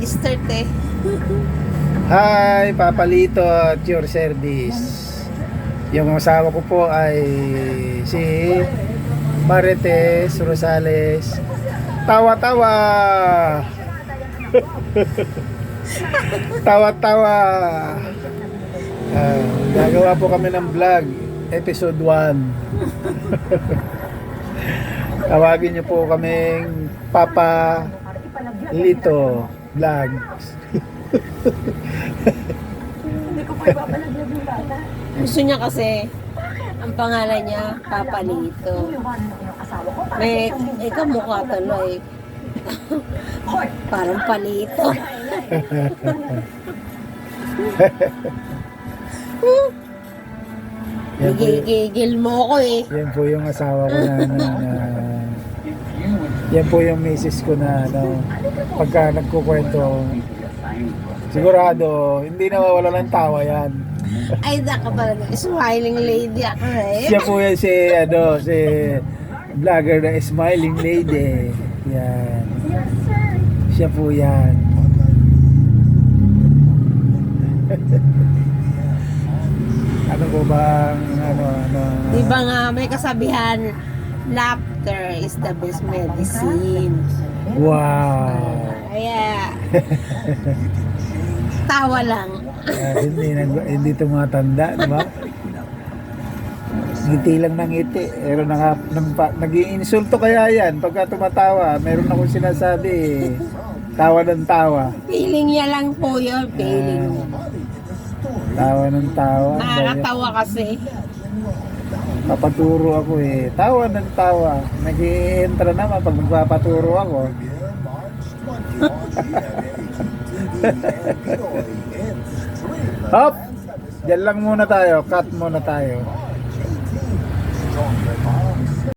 Start eh. Hi, Papalito at your service. Yung asawa ko po ay si Marites Rosales. Tawa-tawa! Tawa-tawa! Gagawa po kami ng vlog, episode 1. Tawagin niyo po kaming Papa Lito Vlogs. Gusto niya kasi, ang pangalan niya, Papa Lito. May, ikaw mukha tuloy. Parang palito. Gigigil mo ko eh. Yan po yung asawa ko yan po yung misis ko na pagka nagkukwento, sigurado hindi nawawala ng tawa yan. Ay, naka talaga. Smiling lady ako eh. Siya po yan si vlogger na smiling lady. Yan. Siya po yan. Ano po bang Di ba nga may kasabihan, laughter is the best medicine. Wow. Kaya, tawa lang. Hindi tumatanda, di ba? Ngiti lang ng ngiti. Pero nag-iinsulto kaya yan pagka tumatawa. Meron akong sinasabi, tawa ng tawa. Feeling niya lang po yun. Feeling niya. Tawa ng tawa. Nakakatawa kasi. Papaturo ako eh. Tawa ng tawa. Nag-i-entra naman pag magpapaturo ako. Hop! Diyan lang muna tayo. Cut muna tayo.